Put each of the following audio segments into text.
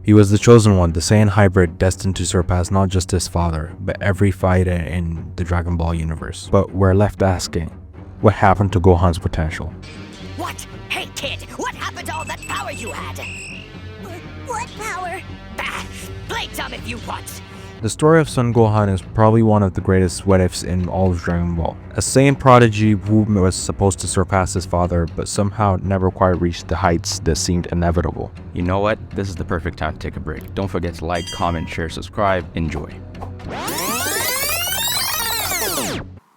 He was the chosen one, the Saiyan hybrid destined to surpass not just his father, but every fighter in the Dragon Ball universe. But we're left asking, what happened to Gohan's potential? What? Hey kid, what happened to all that power you had? What power? Bah, play dumb if you want. The story of Son Gohan is probably one of the greatest what-ifs in all of Dragon Ball. A Saiyan prodigy who was supposed to surpass his father, but somehow never quite reached the heights that seemed inevitable. You know what? This is the perfect time to take a break. Don't forget to like, comment, share, subscribe. Enjoy.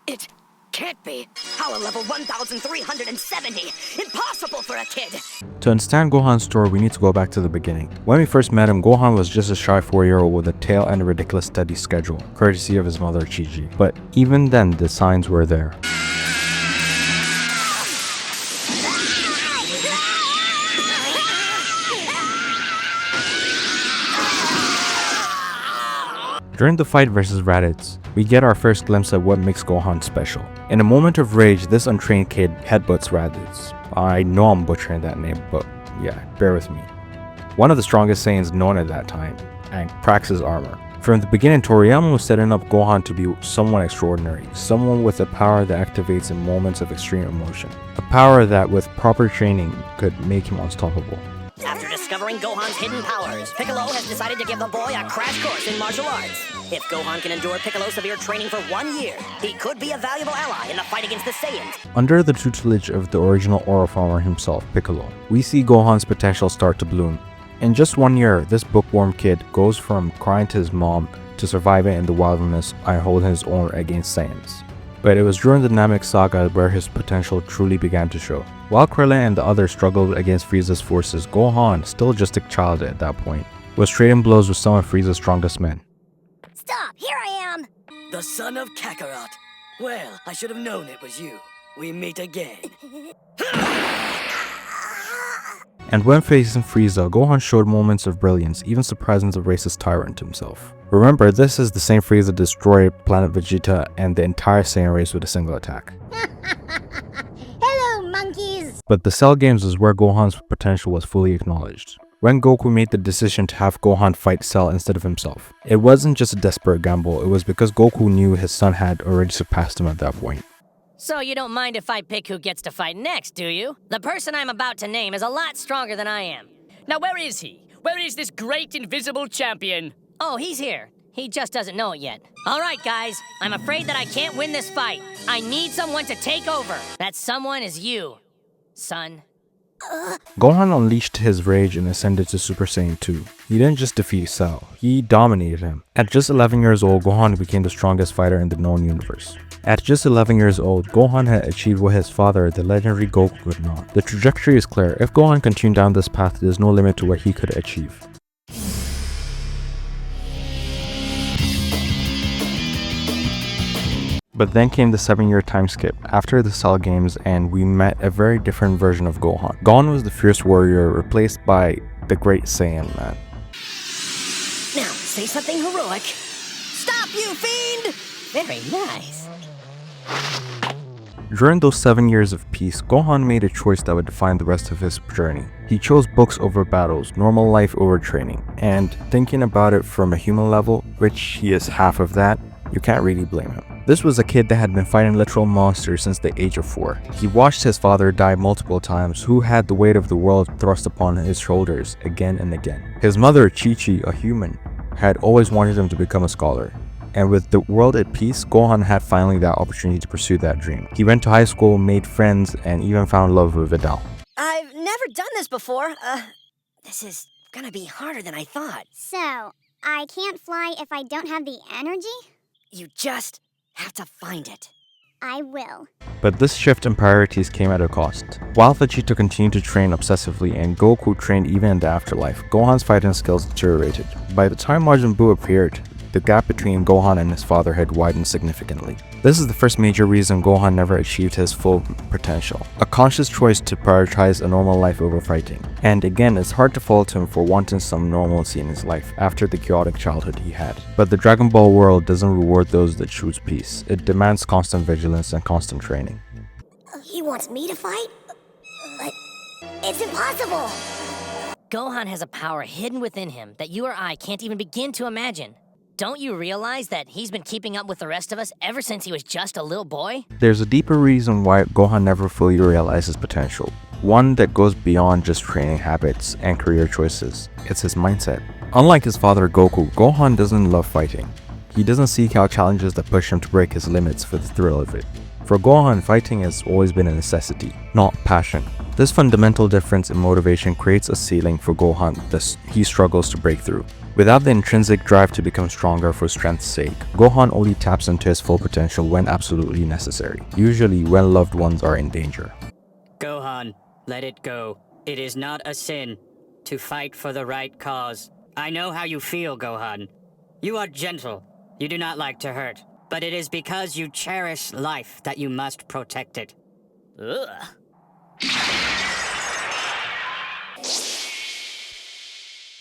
It can't be. Power level 1370. Impossible for a kid. To understand Gohan's story, we need to go back to the beginning. When we first met him, Gohan was just a shy 4-year-old with a tail and a ridiculous study schedule, courtesy of his mother Chi-Chi. But even then, the signs were there. During the fight versus Raditz, we get our first glimpse of what makes Gohan special. In a moment of rage, this untrained kid headbutts Raditz. I know I'm butchering that name, but yeah, bear with me. One of the strongest Saiyans known at that time, and cracks his armor. From the beginning, Toriyama was setting up Gohan to be someone extraordinary, someone with a power that activates in moments of extreme emotion. A power that, with proper training, could make him unstoppable. After discovering Gohan's hidden powers, Piccolo has decided to give the boy a crash course in martial arts. If Gohan can endure Piccolo's severe training for 1 year, he could be a valuable ally in the fight against the Saiyans. Under the tutelage of the original Aura Farmer himself, Piccolo, we see Gohan's potential start to bloom. In just 1 year, this bookworm kid goes from crying to his mom to surviving in the wilderness and holding his own against Saiyans. But it was during the Namek saga where his potential truly began to show. While Krillin and the others struggled against Frieza's forces, Gohan, still just a child at that point, was trading blows with some of Frieza's strongest men. Stop! Here I am! The son of Kakarot. Well, I should have known it was you. We meet again. And when facing Frieza, Gohan showed moments of brilliance, even surprising the racist tyrant himself. Remember, this is the same Frieza destroyed planet Vegeta and the entire Saiyan race with a single attack. Hello, monkeys! But the Cell games is where Gohan's potential was fully acknowledged. When Goku made the decision to have Gohan fight Cell instead of himself, it wasn't just a desperate gamble, it was because Goku knew his son had already surpassed him at that point. So you don't mind if I pick who gets to fight next, do you? The person I'm about to name is a lot stronger than I am. Now where is he? Where is this great invisible champion? Oh, he's here. He just doesn't know it yet. All right, guys. I'm afraid that I can't win this fight. I need someone to take over. That someone is you, son. Gohan unleashed his rage and ascended to Super Saiyan 2. He didn't just defeat Cell, he dominated him. At just 11 years old, Gohan became the strongest fighter in the known universe. At just 11 years old, Gohan had achieved what his father, the legendary Goku, could not. The trajectory is clear. If Gohan continued down this path, there's no limit to what he could achieve. But then came the 7-year time skip after the Cell games, and we met a very different version of Gohan. Gohan was the fierce warrior replaced by the great Saiyan man. Now, say something heroic. Stop, you fiend! Very nice. During those 7 years of peace, Gohan made a choice that would define the rest of his journey. He chose books over battles, normal life over training, and thinking about it from a human level, which he is half of that, you can't really blame him. This was a kid that had been fighting literal monsters since the age of 4. He watched his father die multiple times, who had the weight of the world thrust upon his shoulders again and again. His mother, Chi-Chi, a human, had always wanted him to become a scholar. And with the world at peace, Gohan had finally that opportunity to pursue that dream. He went to high school, made friends, and even found love with Vidal. I've never done this before. This is gonna be harder than I thought. So, I can't fly if I don't have the energy? You just have to find it. I will. But this shift in priorities came at a cost. While Vegeta continued to train obsessively and Goku trained even in the afterlife, Gohan's fighting skills deteriorated. By the time Majin Buu appeared, the gap between Gohan and his father had widened significantly. This is the first major reason Gohan never achieved his full potential. A conscious choice to prioritize a normal life over fighting. And again, it's hard to fault him for wanting some normalcy in his life after the chaotic childhood he had. But the Dragon Ball world doesn't reward those that choose peace. It demands constant vigilance and constant training. He wants me to fight? But it's impossible! Gohan has a power hidden within him that you or I can't even begin to imagine. Don't you realize that he's been keeping up with the rest of us ever since he was just a little boy? There's a deeper reason why Gohan never fully realized his potential. One that goes beyond just training habits and career choices. It's his mindset. Unlike his father Goku, Gohan doesn't love fighting. He doesn't seek out challenges that push him to break his limits for the thrill of it. For Gohan, fighting has always been a necessity, not passion. This fundamental difference in motivation creates a ceiling for Gohan that he struggles to break through. Without the intrinsic drive to become stronger for strength's sake, Gohan only taps into his full potential when absolutely necessary, usually when loved ones are in danger. Gohan, let it go. It is not a sin to fight for the right cause. I know how you feel, Gohan. You are gentle. You do not like to hurt. But it is because you cherish life that you must protect it. Ugh.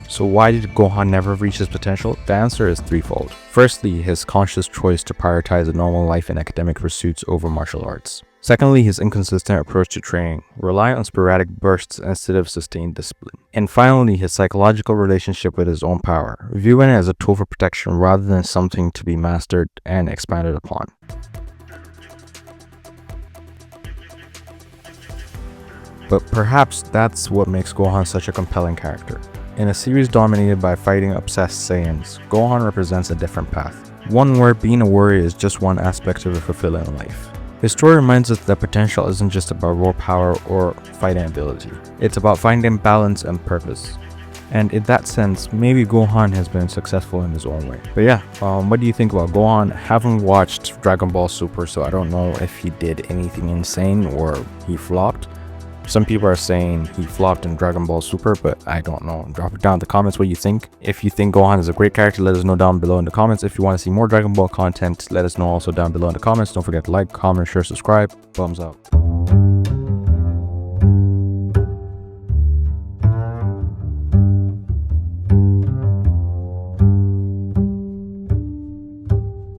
So why did Gohan never reach his potential? The answer is threefold. Firstly, his conscious choice to prioritize a normal life and academic pursuits over martial arts. Secondly, his inconsistent approach to training, rely on sporadic bursts instead of sustained discipline. And finally, his psychological relationship with his own power, viewing it as a tool for protection rather than something to be mastered and expanded upon. But perhaps that's what makes Gohan such a compelling character. In a series dominated by fighting-obsessed Saiyans, Gohan represents a different path. One where being a warrior is just one aspect of a fulfilling life. His story reminds us that potential isn't just about raw power or fighting ability. It's about finding balance and purpose. And in that sense, maybe Gohan has been successful in his own way. But yeah, what do you think about Gohan? Haven't watched Dragon Ball Super, so I don't know if he did anything insane or he flopped. Some people are saying he flopped in Dragon Ball Super, but I don't know. Drop it down in the comments what you think. If you think Gohan is a great character, let us know down below in the comments. If you want to see more Dragon Ball content, let us know also down below in the comments. Don't forget to like, comment, share, subscribe. Thumbs up.